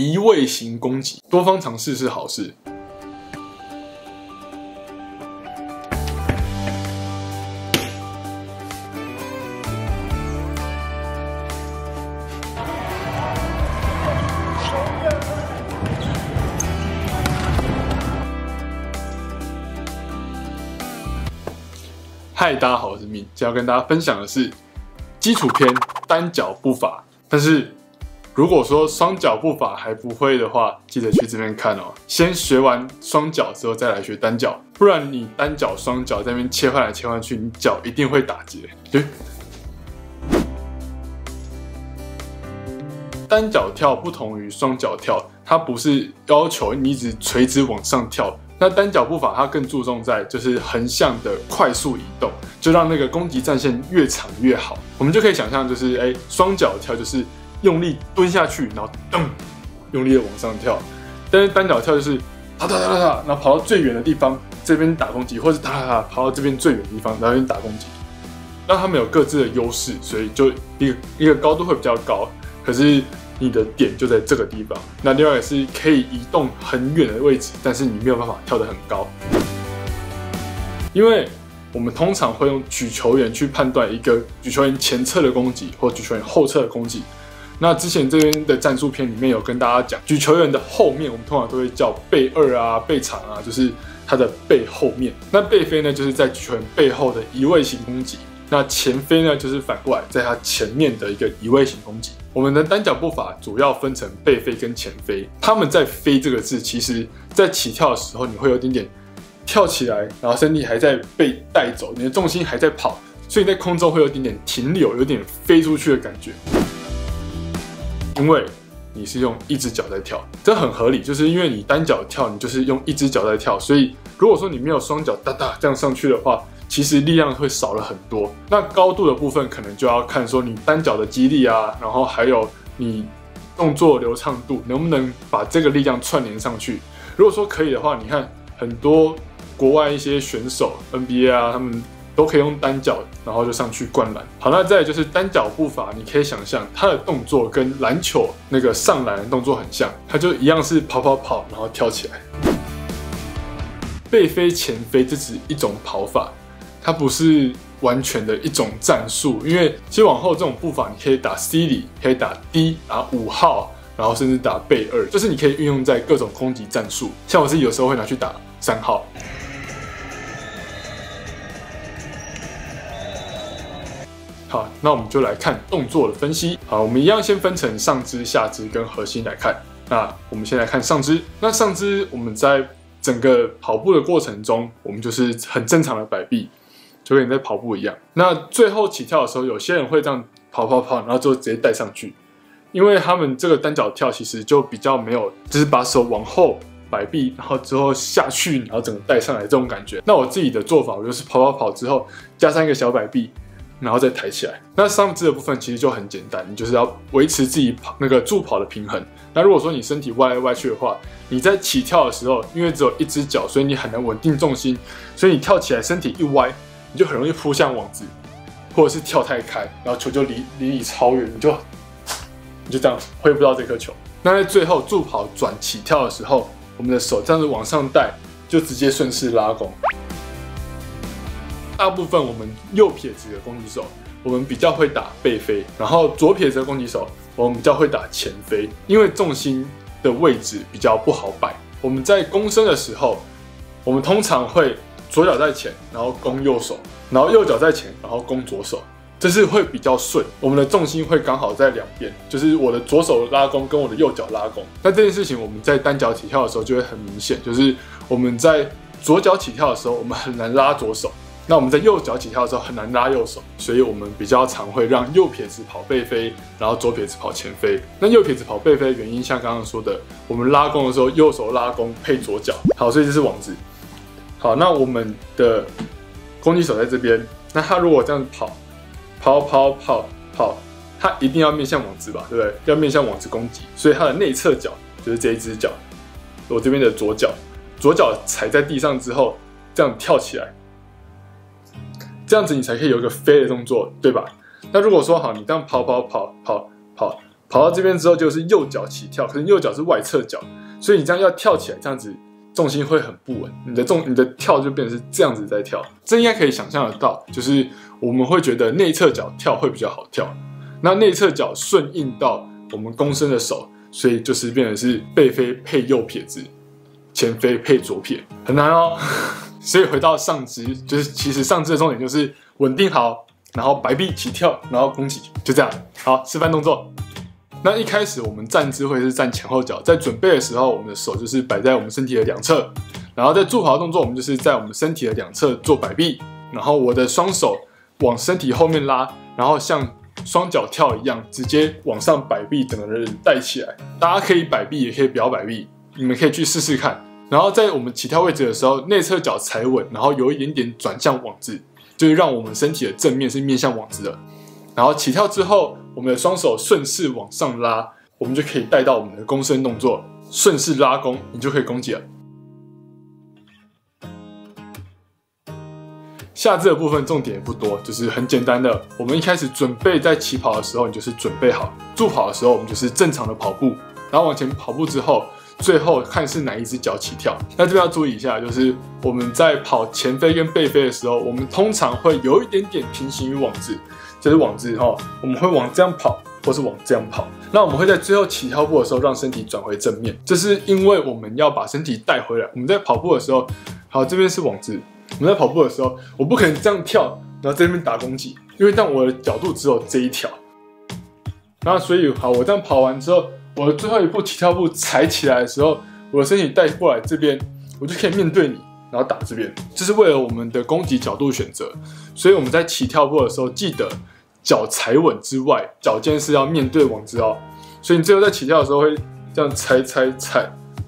移位型攻击，多方尝试是好事。嗨，大家好，我是Min，今天要跟大家分享的是基础篇单脚步法。但是如果说双脚步法还不会的话，记得去这边看哦。先学完双脚之后再来学单脚，不然你单脚双脚在那边切换来切换去，你脚一定会打结。单脚跳不同于双脚跳，它不是要求你一直垂直往上跳。那单脚步法它更注重在就是横向的快速移动，就让那个攻击战线越长越好。我们就可以想象，就是双脚跳就是用力蹲下去，然后噔，用力的往上跳。但是单脚跳就是哒哒哒哒，然后跑到最远的地方这边打攻击，或者哒哒哒跑到这边最远的地方然后这边打攻击。让他们有各自的优势，所以就一个高度会比较高，可是你的点就在这个地方。那另外也是可以移动很远的位置，但是你没有办法跳得很高，因为我们通常会用举球员去判断一个举球员前侧的攻击或举球员后侧的攻击。那之前这边的战术片里面有跟大家讲，举球员的后面我们通常都会叫背二啊、背长啊，就是他的背后面。那背飞呢，就是在举球员背后的移位型攻击。那前飞呢，就是反过来在他前面的一个移位型攻击。我们的单脚步法主要分成背飞跟前飞。他们在飞这个字，其实在起跳的时候，你会有一点点跳起来，然后身体还在被带走，你的重心还在跑，所以你在空中会有一点点停留，有点飞出去的感觉。因为你是用一只脚在跳，这很合理，就是因为你单脚跳，你就是用一只脚在跳，所以如果说你没有双脚哒哒这样上去的话，其实力量会少了很多。那高度的部分可能就要看说你单脚的肌力啊，然后还有你动作流畅度能不能把这个力量串联上去。如果说可以的话，你看很多国外一些选手 NBA 啊，他们都可以用单脚，然后就上去灌篮。好，那再来就是单脚步法，你可以想象它的动作跟篮球那个上篮的动作很像，它就一样是跑，然后跳起来。背飞前飞这只是一种跑法，它不是完全的一种战术，因为其实往后这种步法，你可以打 C 里，可以打 D， 打5号，然后甚至打背二，就是你可以运用在各种攻击战术。像我自己有时候会拿去打3号。好，那我们就来看动作的分析。好，我们一样先分成上肢、下肢跟核心来看。那我们先来看上肢。那上肢我们在整个跑步的过程中，我们就是很正常的摆臂，就跟你在跑步一样。那最后起跳的时候，有些人会这样跑，然后就直接带上去，因为他们这个单脚跳其实就比较没有，就是把手往后摆臂，然后之后下去，然后整个带上来这种感觉。那我自己的做法，我就是跑之后加上一个小摆臂，然后再抬起来。那上肢的部分其实就很简单，你就是要维持自己那个助跑的平衡。那如果说你身体歪来歪去的话，你在起跳的时候，因为只有一只脚，所以你很难稳定重心，所以你跳起来身体一歪，你就很容易扑向网子，或者是跳太开，然后球就离你超远，你就这样挥不到这颗球。那在最后助跑转起跳的时候，我们的手这样子往上带，就直接顺势拉弓。大部分我们右撇子的攻击手，我们比较会打背飞，然后左撇子的攻击手，我们比较会打前飞，因为重心的位置比较不好摆。我们在弓身的时候，我们通常会左脚在前，然后弓右手，然后右脚在前，然后弓左手，这是会比较顺。我们的重心会刚好在两边，就是我的左手拉弓跟我的右脚拉弓。那这件事情我们在单脚起跳的时候就会很明显，就是我们在左脚起跳的时候，我们很难拉左手。那我们在右脚起跳的时候很难拉右手，所以我们比较常会让右撇子跑背飞，然后左撇子跑前飞。那右撇子跑背飞的原因，像刚刚说的，我们拉弓的时候右手拉弓配左脚。好，所以这是网子。好，那我们的攻击手在这边，那他如果这样子跑，他一定要面向网子吧，对不对？要面向网子攻击，所以他的内侧脚就是这一只脚，我这边的左脚踩在地上之后，这样跳起来。这样子你才可以有一个飞的动作，对吧？那如果说好，你这样跑，跑到这边之后就是右脚起跳，可是右脚是外侧脚，所以你这样要跳起来，这样子重心会很不稳，你的跳就变成是这样子在跳。这应该可以想象得到，就是我们会觉得内侧脚跳会比较好跳，那内侧脚顺应到我们躬身的手，所以就是变成是背飞配右撇子，前飞配左撇，很难哦。所以回到上肢，就是其实上肢的重点就是稳定好，然后摆臂起跳，然后弓起，就这样。好，示范动作。那一开始我们站姿会是站前后脚，在准备的时候，我们的手就是摆在我们身体的两侧，然后在助跑的动作，我们就是在我们身体的两侧做摆臂，然后我的双手往身体后面拉，然后像双脚跳一样，直接往上摆臂，整个人带起来。大家可以摆臂，也可以不要摆臂，你们可以去试试看。然后在我们起跳位置的时候，内侧脚踩稳，然后有一点点转向网子，就是让我们身体的正面是面向网子的。然后起跳之后，我们的双手顺势往上拉，我们就可以带到我们的弓身动作，顺势拉弓，你就可以弓起了。下肢的部分重点也不多，就是很简单的。我们一开始准备在起跑的时候，你就是准备好；助跑的时候，我们就是正常的跑步，然后往前跑步之后，最后看是哪一只脚起跳。那这边要注意一下，就是我们在跑前飞跟背飞的时候，我们通常会有一点点平行于网子。就是网子我们会往这样跑，或是往这样跑。那我们会在最后起跳步的时候让身体转回正面，这是因为我们要把身体带回来。我们在跑步的时候，好，这边是网子。我们在跑步的时候，我不可能这样跳，然后在这边打弓击，因为但我的角度只有这一条。然后所以好，我这样跑完之后，我的最后一步起跳步踩起来的时候，我的身体带过来这边，我就可以面对你。然后打这边，这是为了我们的攻击角度选择，所以我们在起跳步的时候，记得脚踩稳之外，脚尖是要面对网子哦。所以你最后在起跳的时候会这样踩，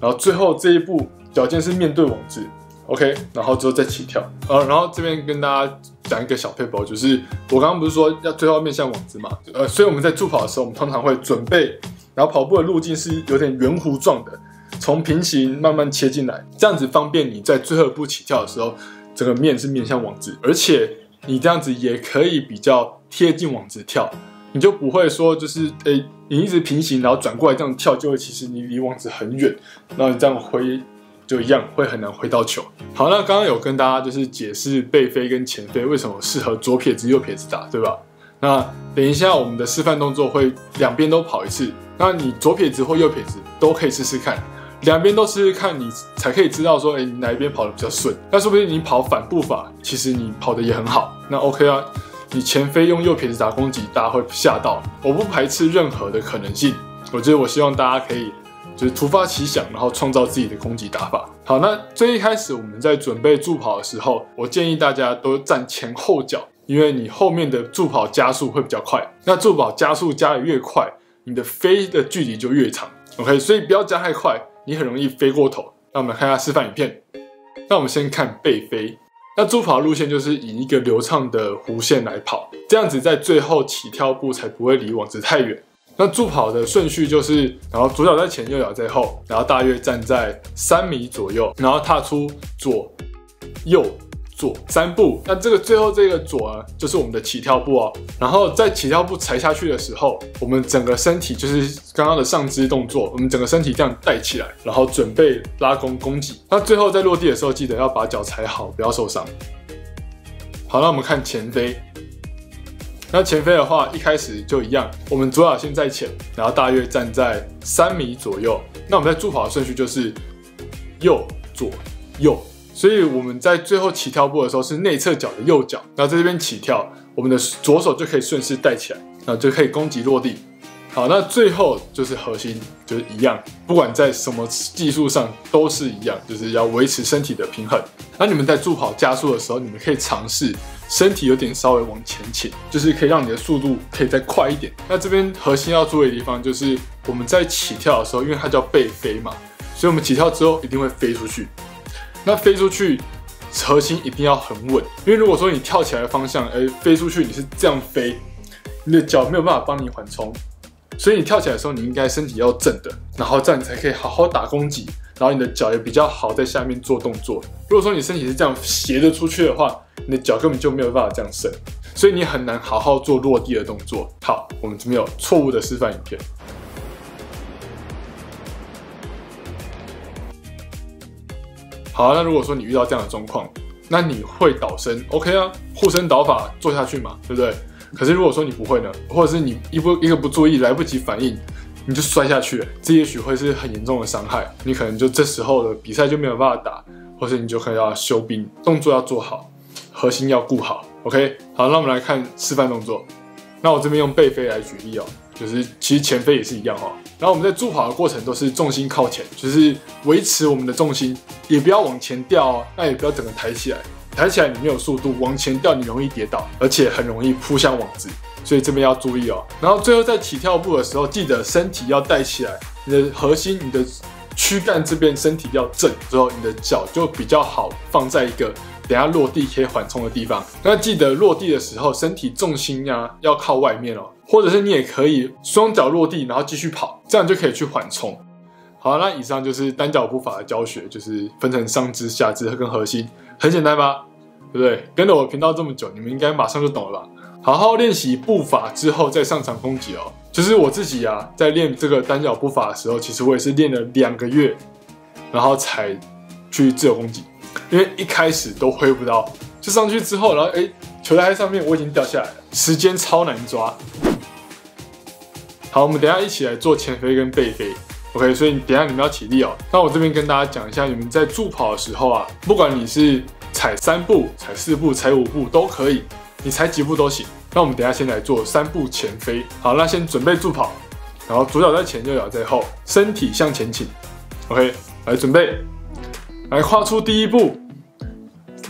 然后最后这一步脚尖是面对网子 ，OK， 然后之后再起跳。然后这边跟大家讲一个小撇步，就是我刚刚不是说要最后面向网子嘛，所以我们在助跑的时候，我们通常会准备，然后跑步的路径是有点圆弧状的。从平行慢慢切进来，这样子方便你在最后一步起跳的时候，整个面是面向网子，而且你这样子也可以比较贴近网子跳，你就不会说就是你一直平行，然后转过来这样跳，就会其实你离网子很远，然后你这样挥就一样会很难挥到球。好，那刚刚有跟大家就是解释背飞跟前飞为什么适合左撇子右撇子打，对吧？那等一下我们的示范动作会两边都跑一次，那你左撇子或右撇子都可以试试看。两边都试试看，你才可以知道说，你哪一边跑得比较顺。那说不定你跑反步法，其实你跑得也很好。那 OK 啊，你前飞用右撇子打攻击，大家会吓到。我不排斥任何的可能性。我希望大家可以就是突发奇想，然后创造自己的攻击打法。好，那最一开始我们在准备助跑的时候，我建议大家都站前后脚，因为你后面的助跑加速会比较快。那助跑加速加得越快，你的飞的距离就越长。OK， 所以不要加太快。你很容易飞过头。那我们来看一下示范影片。那我们先看背飞。那助跑路线就是以一个流畅的弧线来跑，这样子在最后起跳步才不会离网子太远。那助跑的顺序就是，然后左脚在前，右脚在后，然后大约站在3米左右，然后踏出左、右、左3步。那这个最后这个左呢，就是我们的起跳步哦。然后在起跳步踩下去的时候，我们整个身体就是刚刚的上肢动作，我们整个身体这样带起来，然后准备拉弓攻击。那最后在落地的时候，记得要把脚踩好，不要受伤。好，那我们看前飞。那前飞的话，一开始就一样，我们左脚先在前，然后大约站在3米左右。那我们在助跑的顺序就是右、左、右。所以我们在最后起跳步的时候是内侧脚的右脚，然后在这边起跳，我们的左手就可以顺势带起来，然后就可以攻击落地。好，那最后就是核心就是一样，不管在什么技术上都是一样，就是要维持身体的平衡。那你们在助跑加速的时候，你们可以尝试身体有点稍微往前倾，就是可以让你的速度可以再快一点。那这边核心要注意的地方就是我们在起跳的时候，因为它叫背飞嘛，所以我们起跳之后一定会飞出去。那飞出去，核心一定要很稳，因为如果说你跳起来的方向，飞出去你是这样飞，你的脚没有办法帮你缓冲，所以你跳起来的时候，你应该身体要正的，然后这样你才可以好好打攻击，然后你的脚也比较好在下面做动作。如果说你身体是这样斜着出去的话，你的脚根本就没有办法这样伸，所以你很难好好做落地的动作。好，我们这边有错误的示范影片。好，那如果说你遇到这样的状况，那你会倒身 ，OK 啊，护身导法做下去嘛，对不对？可是如果说你不会呢，或者是你一个不注意，来不及反应，你就摔下去了，这也许会是很严重的伤害。你可能就这时候的比赛就没有办法打，或是你就可能要休兵，动作要做好，核心要顾好。OK， 好，那我们来看示范动作。那我这边用背飞来举例哦，就是其实前飞也是一样哦。然后我们在助跑的过程都是重心靠前，就是维持我们的重心，也不要往前掉哦，那也不要整个抬起来。抬起来你没有速度，往前掉你容易跌倒，而且很容易扑向网子，所以这边要注意哦。然后最后在起跳步的时候，记得身体要带起来，你的核心、你的躯干这边身体要正，之后你的脚就比较好放在一个等一下落地可以缓冲的地方。那记得落地的时候，身体重心要靠外面哦，或者是你也可以双脚落地，然后继续跑，这样就可以去缓冲。好，那以上就是单脚步法的教学，就是分成上肢、下肢跟核心，很简单吧？对不对？跟着我频道这么久，你们应该马上就懂了吧？好好练习步法之后再上场攻击哦。就是我自己在练这个单脚步法的时候，其实我也是练了2个月，然后才去自由攻击，因为一开始都挥不到，就上去之后，然后球在上面我已经掉下来了，时间超难抓。好，我们等一下一起来做前飞跟背飞。OK， 所以等一下你们要起立哦。那我这边跟大家讲一下，你们在助跑的时候不管你是踩3步、踩4步、踩5步都可以，你踩几步都行。那我们等一下先来做3步前飞。好，那先准备助跑，然后左脚在前，右脚在后，身体向前倾。OK， 来准备，来跨出第1步，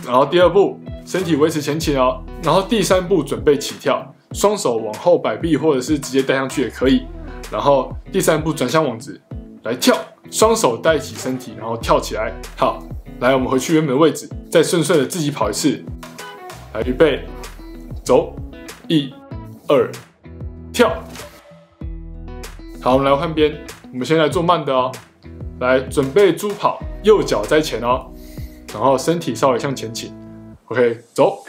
然后第2步，身体维持前倾哦。然后第3步准备起跳，双手往后摆臂，或者是直接带上去也可以。然后第3步转向网子，来跳，双手带起身体，然后跳起来。好，来我们回去原本的位置，再顺的自己跑一次。来，预备，走，1、2，跳。好，我们来换边，我们先来做慢的哦。来，准备助跑，右脚在前哦，然后身体稍微向前倾。OK， 走，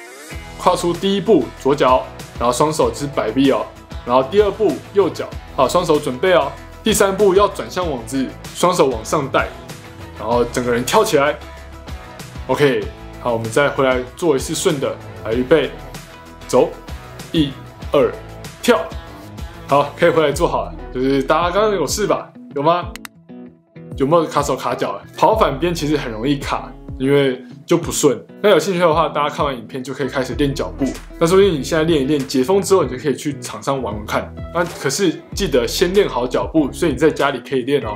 跨出第1步，左脚，然后双手是摆臂哦。然后第2步右脚，好，双手准备哦。第3步要转向网子，双手往上带，然后整个人跳起来。OK， 好，我们再回来做一次顺的，来预备，走，1、2，跳。好，可以回来做好了。就是大家刚刚有事吧？有吗？有没有卡手卡脚？跑反边其实很容易卡，因为就不顺。那有兴趣的话，大家看完影片就可以开始练脚步。那说不定你现在练一练，解封之后你就可以去场上玩玩看。那可是记得先练好脚步，所以你在家里可以练哦。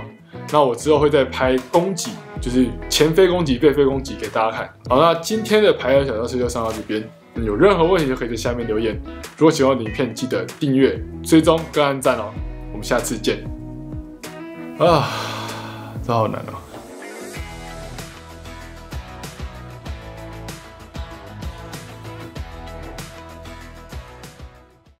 那我之后会再拍攻击，就是前飞攻击、背飞攻击给大家看。好，那今天的排球小教室就上到这边。有任何问题就可以在下面留言。如果喜欢我的影片，记得订阅、追踪跟按赞哦。我们下次见。这好难哦。